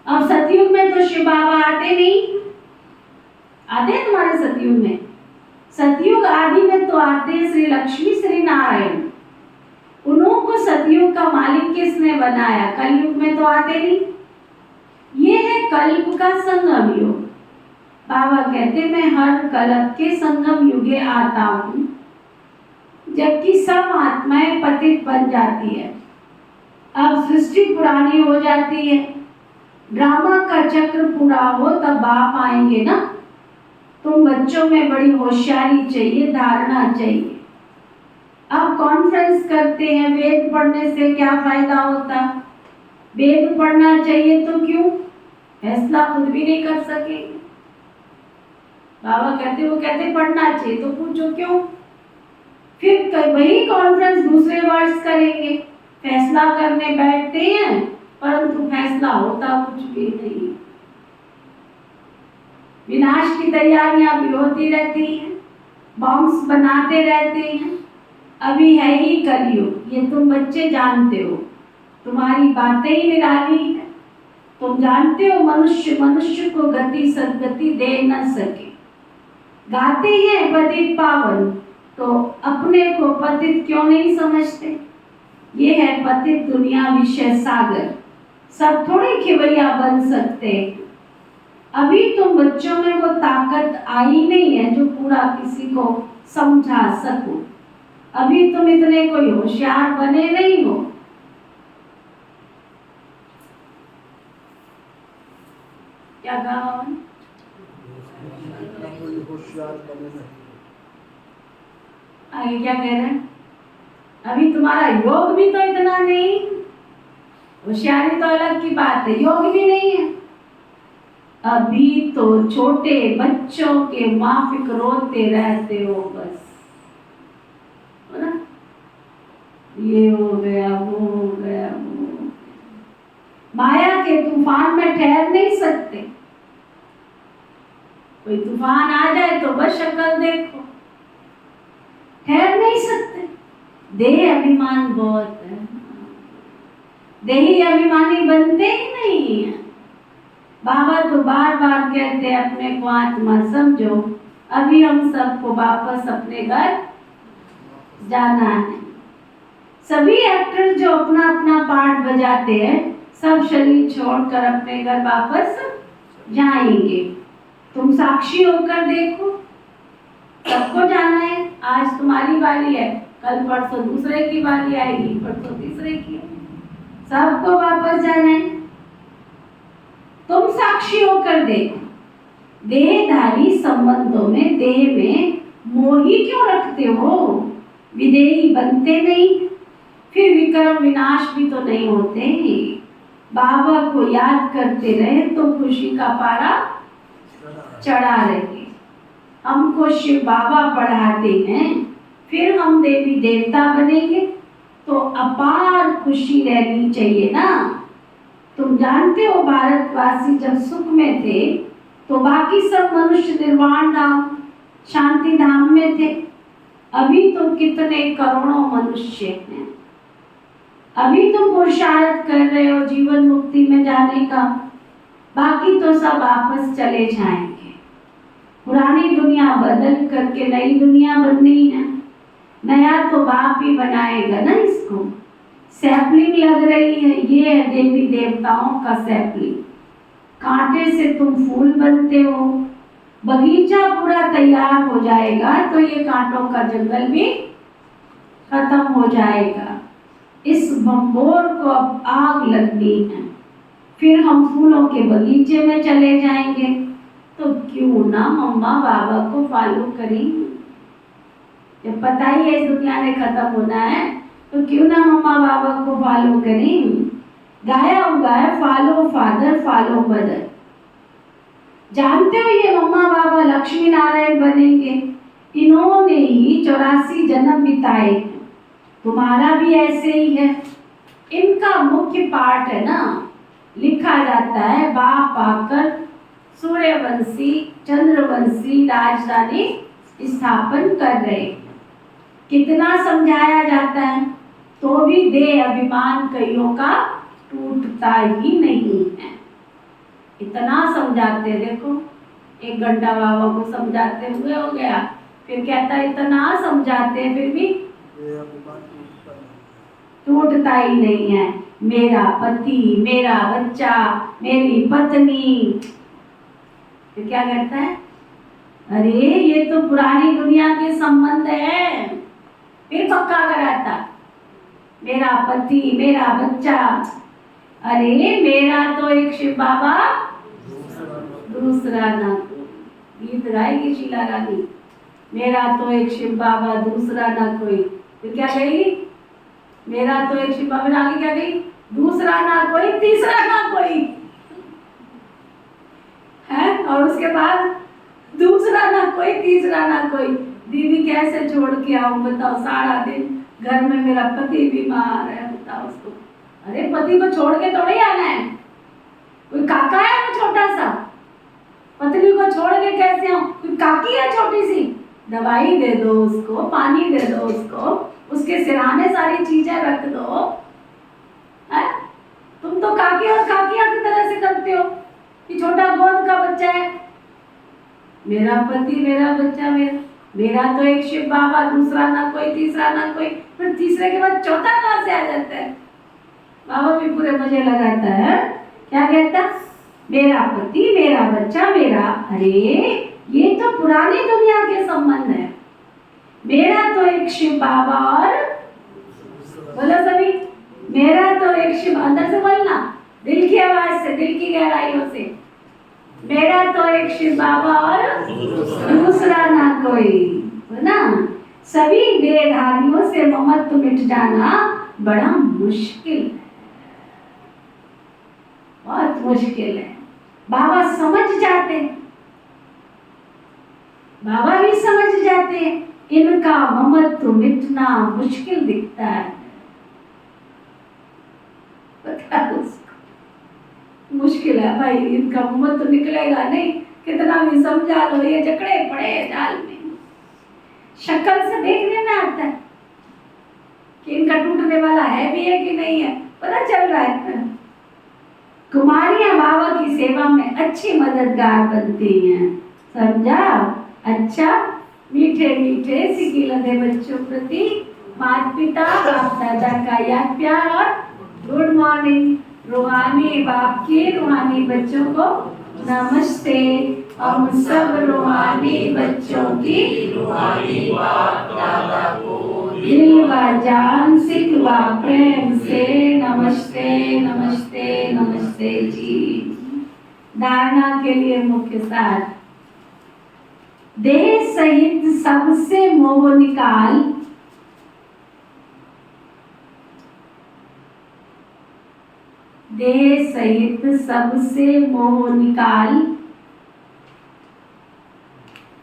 अब सतयुग में तो शिव बाबा आते नहीं, आते हैं तुम्हारे सतयुग में? सतयुग आदि में तो आते हैं श्री लक्ष्मी श्री नारायण। उन्हों को सतयुग का मालिक किसने बनाया? कलयुग में तो आते नहीं। ये है कल्प का संगम युग। बाबा कहते मैं हर कल्प के संगम युगे आता हूँ, जबकि सब आत्माएं पतित बन जाती है। अब सृष्टि पुरानी हो जाती है, ड्रामा का चक्र पूरा हो तब बाप आएंगे ना। तुम बच्चों में बड़ी होशियारी चाहिए, धारणा चाहिए। अब कॉन्फ्रेंस करते हैं, वेद पढ़ने से क्या फायदा होता? वेद पढ़ना चाहिए तो क्यों? फैसला खुद भी नहीं कर सकेंगे। बाबा कहते वो कहते पढ़ना चाहिए तो पूछो क्यों? फिर वही कॉन्फ्रेंस दूसरे वर्ष करेंगे, फैसला करने बैठते हैं, परंतु फैसला होता कुछ भी नहीं। विनाश की तैयारियां भी होती रहती हैं, बॉम्ब्स बनाते रहते हैं। अभी है ही कलयुग, ये तुम बच्चे जानते हो, तुम्हारी बातें ही निराली है। तुम जानते हो मनुष्य मनुष्य को गति सदगति दे न सके। गाते हैं पतित पावन, तो अपने को पतित क्यों नहीं समझते? ये है पतित दुनिया विषय सागर, सब थोड़े खिवैया बन सकते। अभी तुम बच्चों में वो ताकत आई नहीं है जो पूरा किसी को समझा सको। अभी तुम इतने कोई होशियार बने नहीं हो। क्या कहा? आगे क्या कह रहे हैं? अभी तुम्हारा योग भी तो इतना नहीं, होशियारी तो अलग की बात है, योग भी नहीं है। अभी तो छोटे बच्चों के माफिक रोते रहते हो बस, है ना? ये हो गया वो हो गया वो। माया के तूफान में ठहर नहीं सकते। कोई तूफान आ जाए तो बस शक्ल देखो, ठहर नहीं सकते। देह अभिमान बहुत है, देही अभिमानी बनते ही नहीं है। बाबा तो बार बार कहते हैं अपने को आत्मा समझो। अभी हम सबको वापस अपने घर जाना है। सभी एक्टर जो अपना अपना पार्ट बजाते हैं, सब शरीर छोड़कर अपने घर वापस जाएंगे। तुम साक्षी होकर देखो, सबको जाना है। आज तुम्हारी बारी है, कल परसों दूसरे की बारी आएगी, परसों तीसरे की, सबको वापस जाना है। तुम साक्षी होकर देखो। देहधारी संबंधों में देह में मोही क्यों रखते हो? विदेही बनते नहीं, फिर विक्रम विनाश भी तो नहीं होते। बाबा को याद करते रहे तो खुशी का पारा चढ़ा रहे। हमको शिव बाबा पढ़ाते हैं, फिर हम देवी देवता बनेंगे तो अपार खुशी रहनी चाहिए ना। तुम जानते हो भारतवासी जब सुख में थे तो बाकी सब मनुष्य निर्वाण धाम शांति धाम में थे। अभी तो कितने करोड़ों मनुष्य हैं। अभी तुम पुरुषार्थ कर रहे हो जीवन मुक्ति में जाने का, बाकी तो सब वापस चले जाएंगे। पुरानी दुनिया बदल करके नई दुनिया बननी है। नया तो बाप ही बनाएगा ना इसको। सैपलिंग लग रही है, ये है देवी देवताओं का सैपलिंग। कांटे से तुम फूल बनते हो। बगीचा पूरा तैयार हो जाएगा तो ये कांटों का जंगल भी खत्म हो जाएगा। इस बंबोर को अब आग लगनी है, फिर हम फूलों के बगीचे में चले जाएंगे। तो क्यों ना मम्मा बाबा को फॉलो करें? जब पता ही है इस दुनिया ने खत्म होना है तो क्यों ना मम्मा बाबा को फॉलो करें। गाया हुआ है फॉलो फादर फॉलो मदर। जानते हो ये मम्मा बाबा लक्ष्मी नारायण बनेंगे। इन्होंने ही 84 जन्म बिताए हैं, तुम्हारा भी ऐसे ही है। इनका मुख्य पाठ है ना, लिखा जाता है बाप आकर सूर्यवंशी चंद्रवंशी राजधानी स्थापन कर रहे। कितना समझाया जाता है तो भी देह अभिमान कईयों का टूटता ही नहीं है। इतना समझाते, देखो 1 घंटा बाबा को समझाते हुए हो गया, फिर कहता है इतना समझाते हैं फिर भी टूटता ही नहीं है। मेरा पति, मेरा बच्चा, मेरी पत्नी, फिर क्या कहता है, अरे ये तो पुरानी दुनिया के संबंध है। फिर पक्का कराता, मेरा पति, मेरा बच्चा, अरे मेरा तो एक शिव बाबा दूसरा ना कोई। गीत गाएगी शीला रानी, मेरा तो एक शिव बाबा दूसरा ना कोई। फिर क्या कहेगी, मेरा तो एक शिव बाबा, आगे क्या कही, दूसरा ना कोई तीसरा ना कोई है। और उसके बाद दूसरा ना कोई तीसरा ना कोई। दीदी कैसे छोड़ के आऊं बताओ, सारा दिन घर में मेरा पति बीमार है, बताओ उसको। अरे पति को छोड़ के थोड़ी आना है, कोई काका है वो छोटा सा, पत्नी को छोड़ के कैसे आऊं, कोई काकी है छोटी सी, दवाई दे दो उसको, पानी दे दो उसको, उसके सिरहाने सारी चीजें रख दो है? तुम तो काकी और काकिया की तरह से करते हो कि छोटा गोद का बच्चा है, मेरा पति, मेरा बच्चा, मेरा तो एक शिव बाबा दूसरा ना कोई तीसरा ना कोई। फिर तीसरे के बाद चौथा कहां से आ जाता है। बाबा भी पूरे मजे लगाता है, क्या कहता, मेरा पति, मेरा बच्चा, मेरा, अरे ये तो पुरानी दुनिया के संबंध है। मेरा तो एक शिव बाबा और, बोलो सभी, मेरा तो एक शिव, अंदर से बोलना, दिल की आवाज से, दिल की गहराइयों से, मेरा तो एक शिव बाबा और दूसरा ना कोई, है ना। सभी देहधारियों से ममत्व मिट जाना बड़ा मुश्किल है, बहुत मुश्किल है। बाबा समझ जाते, बाबा भी समझ जाते, इनका ममत्व मिटना मुश्किल दिखता है। पता उसको मुश्किल है भाई, इनका ममत्व निकलेगा नहीं, कितना भी समझा लो, ये जकड़े पड़े जाल में। शक्ल से देखने में आता है कि इनका टूटने वाला है भी है कि नहीं है, पता चल रहा है। कुमारियां बाबा की सेवा में अच्छी मददगार बनती हैं, समझा। अच्छा, मीठे मीठे सिकी लगे बच्चों प्रति माता पिता बाप दादा का याद प्यार और गुड मॉर्निंग। रूहानी बाप के रूहानी बच्चों को नमस्ते। हम सब रूहानी बच्चों की रूहानी बाप दादा को दिल व जान सिख व प्रेम से नमस्ते नमस्ते नमस्ते जी। धारणा के लिए मुख्य सार, देह सहित सबसे मोह निकाल, देह सहित सबसे मोह निकाल,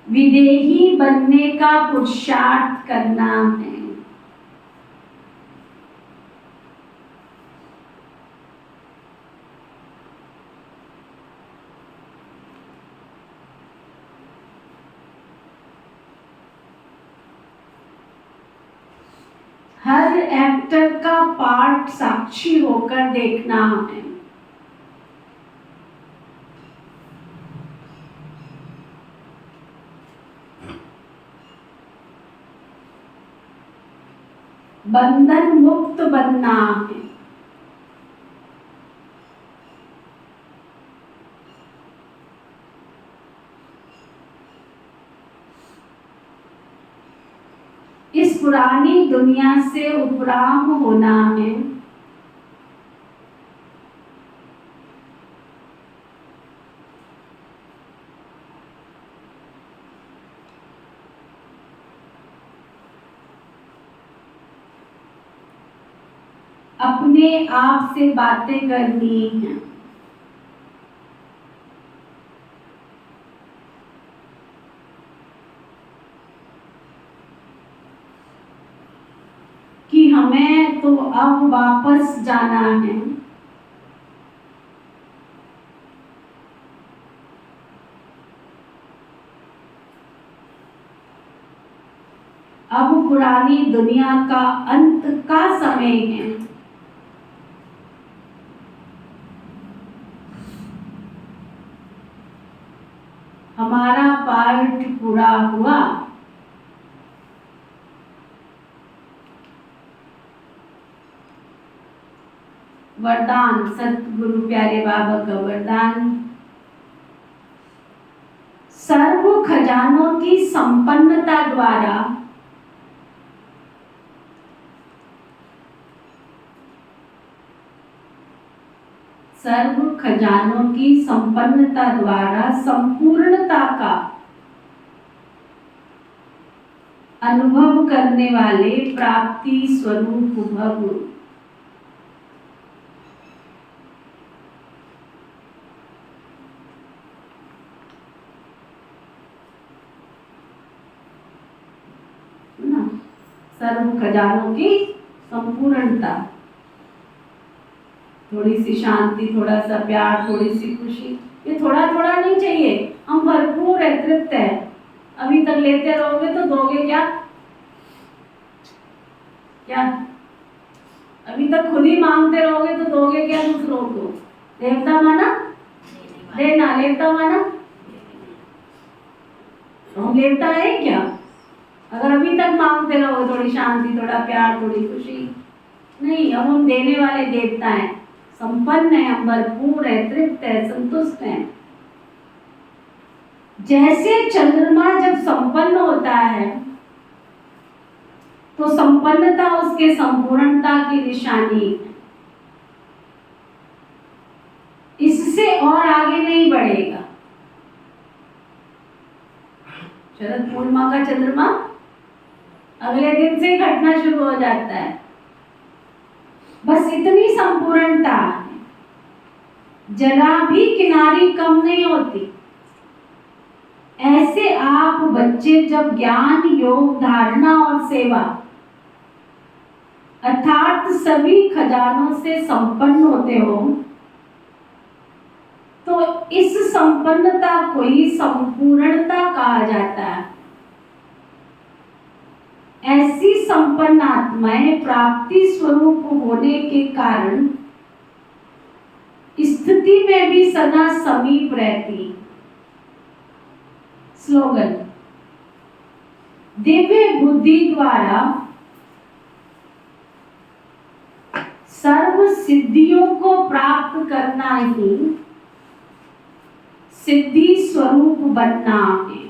विदेही बनने का पुरुषार्थ करना है। हर एक्टर का पार्ट साक्षी होकर देखना है। बंधन मुक्त बनना है। इस पुरानी दुनिया से उपराम होना है। अपने आप से बातें करनी है। कि हमें तो अब वापस जाना है। अब पुरानी दुनिया का अंत का समय है। हमारा पाठ पूरा हुआ। वरदान, सतगुरु प्यारे बाबा का वरदान, सर्व खजानों की संपन्नता द्वारा सर्व खजानों की संपन्नता द्वारा संपूर्णता का अनुभव करने वाले प्राप्ति स्वरूप भव। सर्व खजानों की संपूर्णता, थोड़ी सी शांति, थोड़ा सा प्यार, थोड़ी सी खुशी, ये थोड़ा थोड़ा नहीं चाहिए, हम भरपूर है, तृप्त है। अभी तक लेते रहोगे तो दोगे क्या? क्या अभी तक खुद ही मांगते रहोगे तो दोगे क्या दूसरों को? देवता माना देना, लेवता माना हम लेवता है क्या? अगर अभी तक मांगते रहोगे थोड़ी शांति, थोड़ा प्यार, थोड़ी खुशी, नहीं, अब हम देने वाले देवता हैं, संपन्न है, हम भरपूर है, तृप्त है, संतुष्ट है। जैसे चंद्रमा जब संपन्न होता है तो संपन्नता उसके संपूर्णता की निशानी है, इससे और आगे नहीं बढ़ेगा। शरद पूर्णिमा का चंद्रमा अगले दिन से घटना शुरू हो जाता है, बस इतनी संपूर्णता है, जरा भी किनारी कम नहीं होती। ऐसे आप बच्चे जब ज्ञान, योग, धारणा और सेवा अर्थात सभी खजानों से संपन्न होते हो तो इस संपन्नता को ही संपूर्णता कहा जाता है। ऐसी संपन्न आत्माएं प्राप्ति स्वरूप होने के कारण स्थिति में भी सदा समीप रहती। स्लोगन, दिव्य बुद्धि द्वारा सर्व सिद्धियों को प्राप्त करना ही सिद्धि स्वरूप बनना है।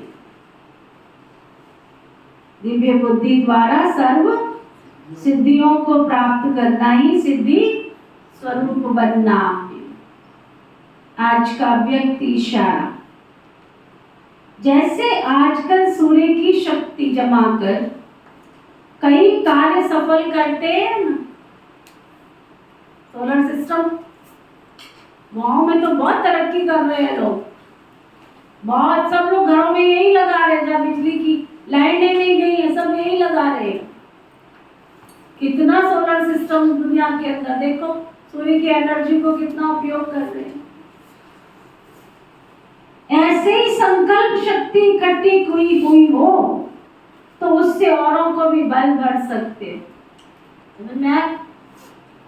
दिव्य बुद्धि द्वारा सर्व सिद्धियों को प्राप्त करना ही सिद्धि स्वरूप बनना है। आज का व्यक्ति इशारा, जैसे आजकल सूर्य की शक्ति जमा कर कई कार्य सफल करते हैं ना, सोलर सिस्टम, गाँव में तो बहुत तरक्की कर रहे हैं लोग, बहुत, सब लोग घरों में यही लगा रहे हैं, जब बिजली की लाइनें नहीं गई है सब यही लगा रहे हैं। कितना सोलर सिस्टम दुनिया के अंदर, देखो सूर्य की एनर्जी को कितना उपयोग कर रहे हैं। ऐसे ही संकल्प शक्ति इकट्ठी हुई हो तो उससे औरों को भी बल भर सकते हो।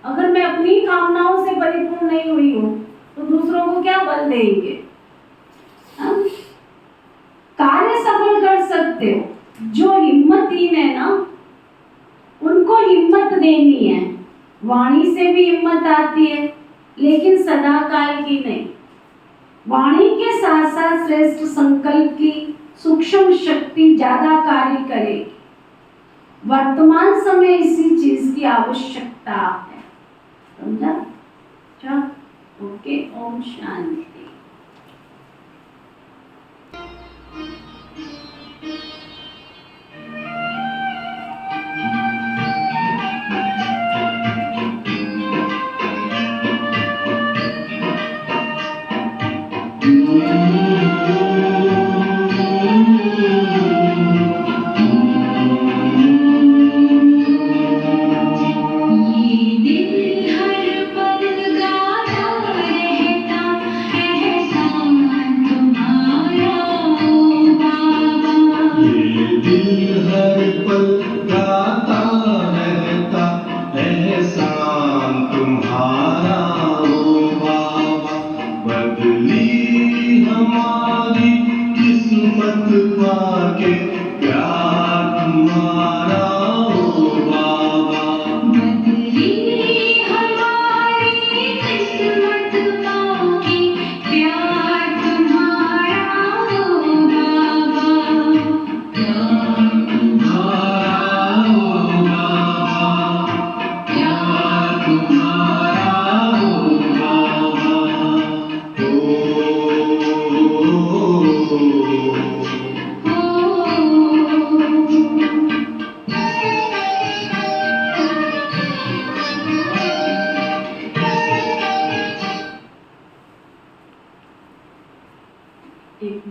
अगर मैं अपनी कामनाओं से परिपूर्ण नहीं हुई हूं तो दूसरों को क्या बल देंगे? कार्य सफल कर सकते हो। जो हिम्मतहीन है ना, उनको हिम्मत देनी है। वाणी से भी हिम्मत आती है, लेकिन सदा काल की नहीं। वाणी के साथ साथ श्रेष्ठ संकल्प की सूक्ष्म शक्ति ज्यादा कार्य करेगी। वर्तमान समय इसी चीज की आवश्यकता है, समझा? चलो, ओके, ओम शांति। ये दिल हर पल गाता रहता है। पाके प्यार तुम्हारा हो बाबा। बदली हमारी किस्मत पाके प्यार तुम्हारा हो बाबा। प्यार तुम्हारा हो बाबा, प्यार तुम्हारा हो बाबा। एक